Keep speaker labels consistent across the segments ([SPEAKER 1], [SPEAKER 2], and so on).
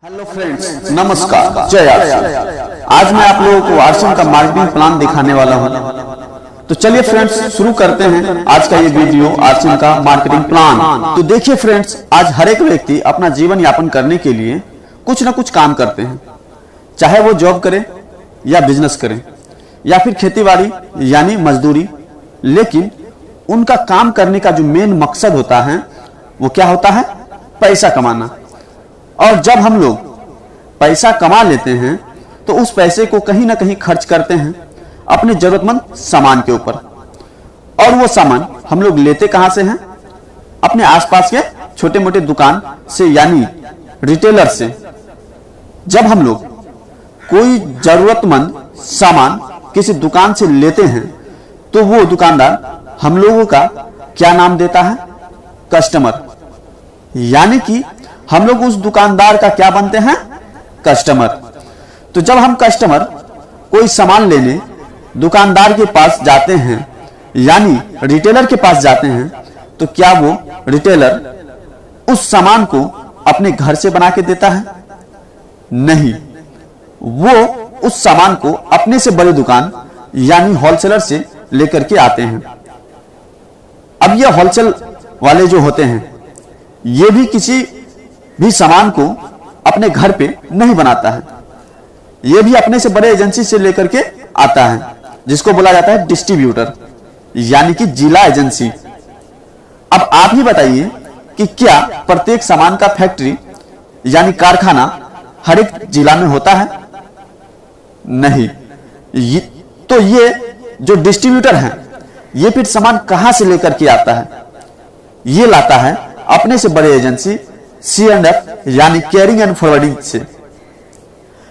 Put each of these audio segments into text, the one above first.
[SPEAKER 1] Hello friends, नमस्कार, जय arson. आज मैं आप लोगों को आर्सन का मार्केटिंग प्लान दिखाने वाला हूं। तो चलिए फ्रेंड्स, शुरू करते हैं आज का ये वीडियो, आर्सन का मार्केटिंग प्लान। तो देखिए फ्रेंड्स, आज हर एक व्यक्ति अपना जीवन यापन करने के लिए कुछ ना कुछ काम करते हैं, चाहे वो जॉब करे या बिजनेस करे या फिर खेतीबाड़ी यानी मजदूरी। लेकिन उनका काम करने का जो मेन मकसद होता है वो क्या होता है? पैसा कमाना। और जब हम लोग पैसा कमा लेते हैं तो उस पैसे को कहीं ना कहीं खर्च करते हैं अपने जरूरतमंद सामान के ऊपर। और वो सामान हम लोग लेते कहां से हैं? अपने आसपास के छोटे मोटे दुकान से यानी रिटेलर से। जब हम लोग कोई जरूरतमंद सामान किसी दुकान से लेते हैं तो वो दुकानदार हम लोगों का क्या नाम देता है? कस्टमर। यानी कि हम लोग उस दुकानदार का क्या बनते हैं? कस्टमर। तो जब हम कस्टमर कोई सामान लेने दुकानदार के पास जाते हैं यानी रिटेलर के पास जाते हैं, तो क्या वो रिटेलर उस सामान को अपने घर से बना के देता है? नहीं, वो उस सामान को अपने से बड़े दुकान यानी होलसेलर से लेकर के आते हैं। अब ये होलसेल वाले जो होते हैं ये भी किसी भी सामान को अपने घर पे नहीं बनाता है, ये भी अपने से बड़े एजेंसी से लेकर के आता है, जिसको बोला जाता है डिस्ट्रीब्यूटर यानी कि जिला एजेंसी। अब आप ही बताइए कि क्या प्रत्येक सामान का फैक्ट्री यानी कारखाना हर एक जिला में होता है? नहीं। तो ये जो डिस्ट्रीब्यूटर है ये फिर सामान कहां से लेकर के आता है? ये लाता है अपने से बड़े एजेंसी C&F यानी केयरिंग एंड फॉरवर्डिंग से।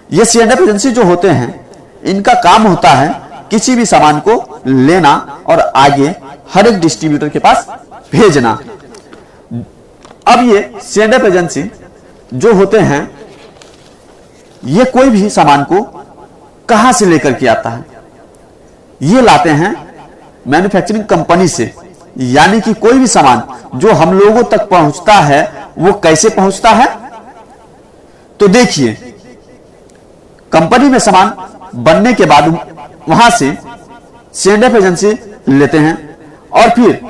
[SPEAKER 1] ये C&F एजेंसी जो होते हैं इनका काम होता है किसी भी सामान को लेना और आगे हर एक डिस्ट्रीब्यूटर के पास भेजना। अब ये C&F एजेंसी जो होते हैं ये कोई भी सामान को कहां से लेकर के आता है? ये लाते हैं मैन्युफैक्चरिंग कंपनी से। यानी कि कोई भी सामान जो हम लोगों तक पहुंचता है वो कैसे पहुंचता है? तो देखिए, कंपनी में सामान बनने के बाद वहां से C&F एजेंसी लेते हैं और फिर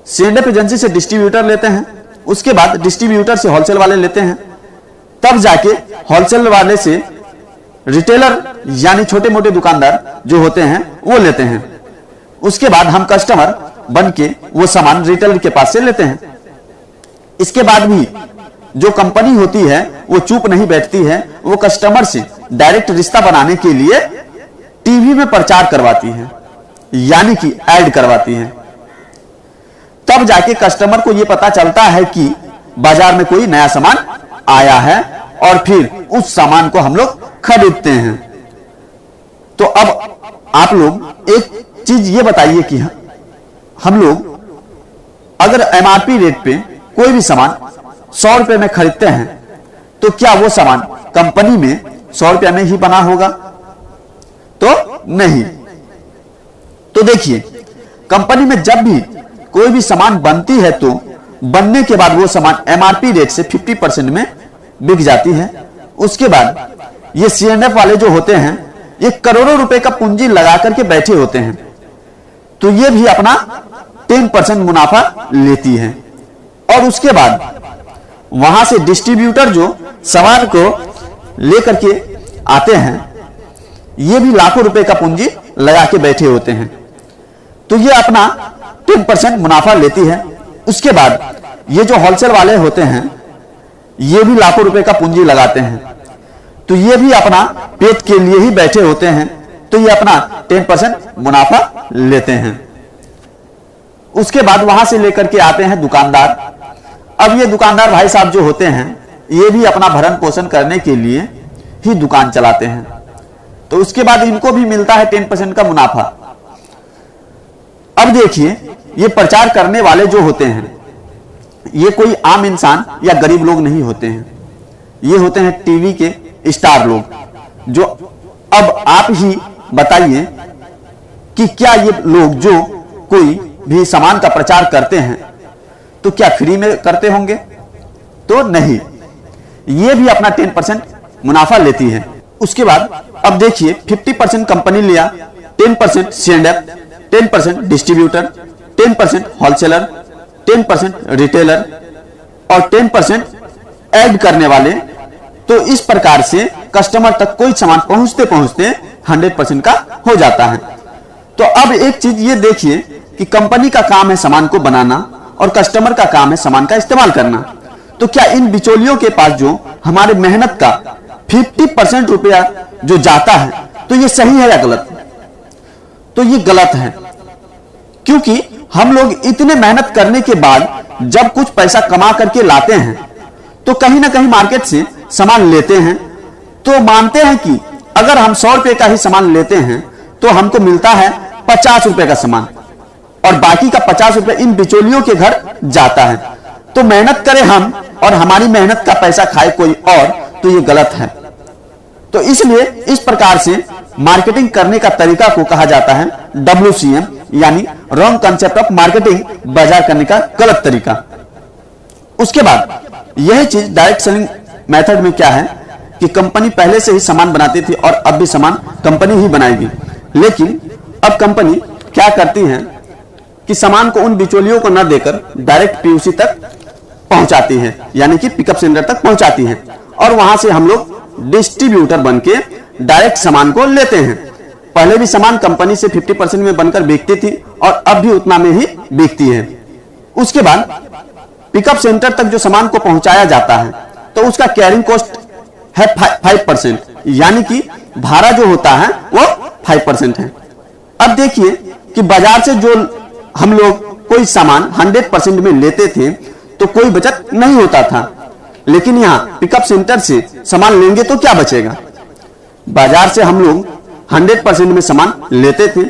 [SPEAKER 1] C&F एजेंसी से डिस्ट्रीब्यूटर लेते हैं, उसके बाद डिस्ट्रीब्यूटर से होलसेल वाले लेते हैं, तब जाके होलसेल वाले से रिटेलर यानी छोटे मोटे दुकानदार जो होते हैं वो लेते हैं। उसके बाद हम कस्टमर बन के वो सामान रिटेलर के पास से लेते हैं। इसके बाद भी जो कंपनी होती है वो चुप नहीं बैठती है, वो कस्टमर से डायरेक्ट रिश्ता बनाने के लिए टीवी में प्रचार करवाती है यानी कि ऐड करवाती है। तब जाके कस्टमर को ये पता चलता है कि बाजार में कोई नया सामान आया है और फिर उस सामान को हम लोग खरीदते हैं। तो अब आप लोग एक चीज ये बताइए कि हम लोग अगर MRP रेट पे कोई भी सामान 100 रुपए में खरीदते हैं तो क्या वो सामान कंपनी में 100 रुपए में ही बना होगा? तो नहीं। तो देखिए, कंपनी में जब भी कोई भी सामान बनती है तो बनने के बाद वो सामान MRP रेट से 50% में बिक जाती है। उसके बाद ये C&F वाले जो होते हैं ये करोड़ों रुपए का पूंजी लगा करके बैठे होते हैं, तो ये भी अपना 10% मुनाफा लेती है। और उसके बाद वहां से डिस्ट्रीब्यूटर जो सामान को लेकर के आते हैं ये भी लाखों रुपए का पूंजी लगा के बैठे होते हैं, तो ये अपना 10% मुनाफा लेती है। उसके बाद ये जो होलसेल वाले होते हैं ये भी लाखों रुपए का पूंजी लगाते हैं, तो ये भी अपना पेट के लिए ही बैठे होते हैं, तो ये अपना 10% मुनाफा लेते हैं। उसके बाद वहां से लेकर के आते हैं दुकानदार। अब ये दुकानदार भाई साहब जो होते हैं ये भी अपना भरण पोषण करने के लिए ही दुकान चलाते हैं, तो उसके बाद इनको भी मिलता है 10% का मुनाफा। अब देखिए, ये प्रचार करने वाले जो होते हैं ये कोई आम इंसान या गरीब लोग नहीं होते हैं, ये होते हैं टीवी के स्टार लोग। जो अब आप ही बताइए कि क्या ये लोग जो कोई भी सामान का प्रचार करते हैं तो क्या फ्री में करते होंगे? तो नहीं, ये भी अपना 10% मुनाफा लेती है। उसके बाद अब देखिए 50% कंपनी लिया, 10% C&F, 10% डिस्ट्रीब्यूटर, 10% होलसेलर, 10% रिटेलर और 10% ऐड करने वाले। तो इस प्रकार से कस्टमर तक कोई सामान पहुंचते पहुंचते 100% का हो जाता है। तो अब एक चीज ये देखिए कि कंपनी का काम है सामान को बनाना और कस्टमर का काम है सामान का इस्तेमाल करना। तो क्या इन बिचौलियों के पास जो हमारे मेहनत का 50% रुपया जो जाता है, तो ये सही है या गलत? तो ये गलत है, क्योंकि हम लोग इतने मेहनत करने के बाद जब कुछ पैसा कमा करके लाते हैं तो कहीं ना कहीं मार्केट से सामान लेते हैं, तो मानते हैं कि अगर हम 100 रुपए का ही सामान लेते हैं तो हमको मिलता है 50 रुपए का सामान और बाकी का 50 रुपए इन बिचौलियों के घर जाता है। तो मेहनत करें हम और हमारी मेहनत का पैसा खाए कोई और, तो ये गलत है। तो इसलिए इस प्रकार से मार्केटिंग करने का तरीका को कहा जाता है WCM, यानी रॉन्ग कंसेप्ट ऑफ मार्केटिंग, बाजार करने का गलत तरीका। उसके बाद यही चीज डायरेक्ट सेलिंग मेथड में क्या है कि कंपनी पहले से ही सामान बनाती थी और अब भी सामान कंपनी ही बनाएगी, लेकिन अब कंपनी क्या करती है कि सामान को उन बिचौलियों को न देकर डायरेक्ट POC तक पहुंचाती है, यानी कि पिकअप सेंटर तक पहुंचाती है और वहां से हम लोग डिस्ट्रीब्यूटर बनके डायरेक्ट सामान को लेते हैं। पहले भी सामान कंपनी से 50% में बनकर बिकती थी और अब भी उतना में ही बिकती है। उसके बाद पिकअप सेंटर तक जो सामान को पहुंचाया जाता है तो उसका कैरिंग कॉस्ट है 5%, यानी कि भाड़ा जो होता है वो 5% है। अब देखिए कि बाजार से जो हम लोग कोई सामान 100% में लेते थे तो कोई बचत नहीं होता था, लेकिन यहां पिकअप सेंटर से सामान लेंगे तो क्या बचेगा? बाजार से हम लोग 100% में सामान लेते थे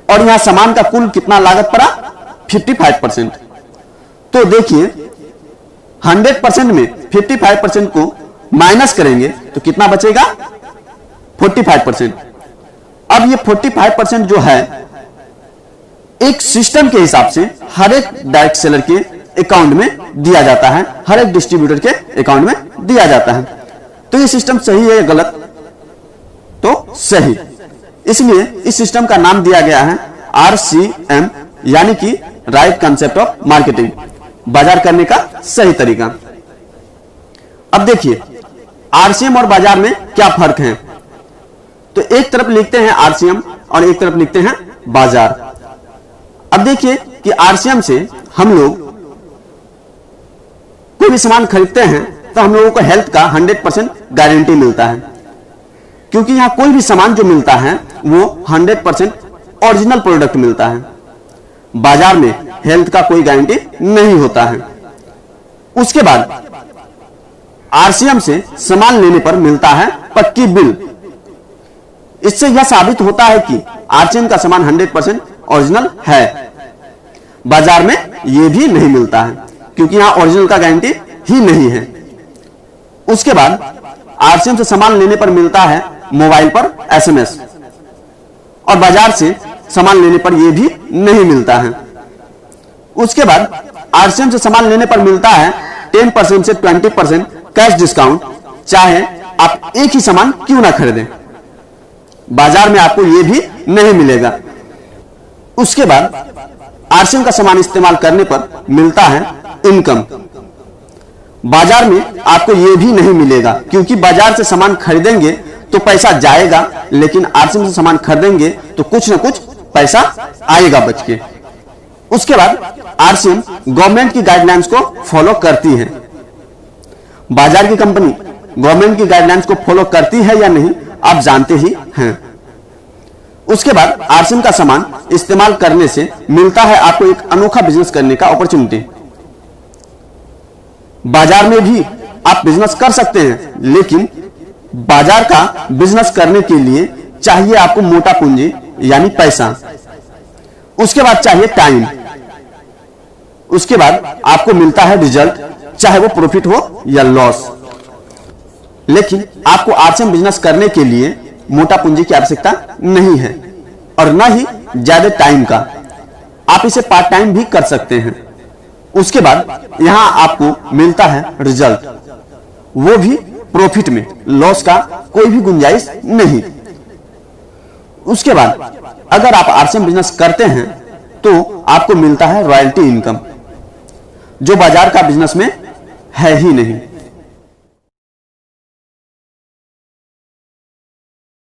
[SPEAKER 1] और यहां सामान का कुल कितना लागत पड़ा? 55%। तो देखिए 100% में 55% को माइनस करेंगे तो कितना बचेगा? 45%। अब ये 45% जो है एक सिस्टम के हिसाब से हर एक डायरेक्ट सेलर के अकाउंट में दिया जाता है, हर एक डिस्ट्रीब्यूटर के अकाउंट में दिया जाता है। तो ये सिस्टम सही है या गलत? तो सही। इसलिए इस सिस्टम का नाम दिया गया है RCM, यानी कि राइट कंसेप्ट ऑफ मार्केटिंग, बाजार करने का सही तरीका। अब देखिए RCM और बाजार में क्या फर्क है। तो एक तरफ लिखते हैं RCM और एक तरफ लिखते हैं बाजार। अब देखिए कि RCM से हम लोग कोई भी सामान खरीदते हैं तो हम लोगों को हेल्थ का 100% गारंटी मिलता है, क्योंकि यहां कोई भी सामान जो मिलता है वो 100% ओरिजिनल प्रोडक्ट मिलता है। बाजार में हेल्थ का कोई गारंटी नहीं होता है। उसके बाद RCM से सामान लेने पर मिलता है पक्की बिल। इससे यह साबित होता है कि RCM का सामान 100% ओरिजिनल है। बाजार में यह भी नहीं मिलता है, क्योंकि यहां ओरिजिनल का गारंटी ही नहीं है। उसके बाद RCM से सामान लेने पर मिलता है मोबाइल पर SMS और बाजार से सामान लेने पर यह भी नहीं मिलता है। उसके बाद RCM से सामान लेने पर मिलता है 10% से 20% कैश डिस्काउंट, चाहे आप एक ही सामान क्यों ना खरीदें। बाजार में आपको यह भी नहीं मिलेगा। उसके बाद RCM का सामान इस्तेमाल करने पर मिलता है इनकम। बाजार में आपको यह भी नहीं मिलेगा, क्योंकि बाजार से सामान खरीदेंगे तो पैसा जाएगा, लेकिन RCM से सामान खरीदेंगे तो कुछ ना कुछ पैसा आएगा बच के। उसके बाद RCM गवर्नमेंट की गाइडलाइंस को फॉलो करती है। बाजार की कंपनी गवर्नमेंट की गाइडलाइंस को फॉलो करती है या नहीं आप जानते ही हैं। उसके बाद RCM का सामान इस्तेमाल करने से मिलता है आपको एक अनोखा बिजनेस करने का अपॉर्चुनिटी। बाजार में भी आप बिजनेस कर सकते हैं, लेकिन बाजार का बिजनेस करने के लिए चाहिए आपको मोटा पूंजी यानी पैसा। उसके बाद चाहिए टाइम। उसके बाद आपको मिलता है रिजल्ट, चाहे वो प्रॉफिट हो या लॉस। लेकिन आपको RCM बिजनेस करने के लिए मोटा पूंजी की आवश्यकता नहीं है और न ही ज्यादा टाइम का। आप इसे पार्ट टाइम भी कर सकते हैं। उसके बाद यहां आपको मिलता है रिजल्ट। वो भी प्रॉफिट में, लॉस का कोई भी गुंजाइश नहीं। उसके बाद अगर आप आरसीएम बिजनेस करते हैं तो आपको मिलता है रॉयल्टी इनकम, जो बाजार का बिजनेस में है ही नहीं।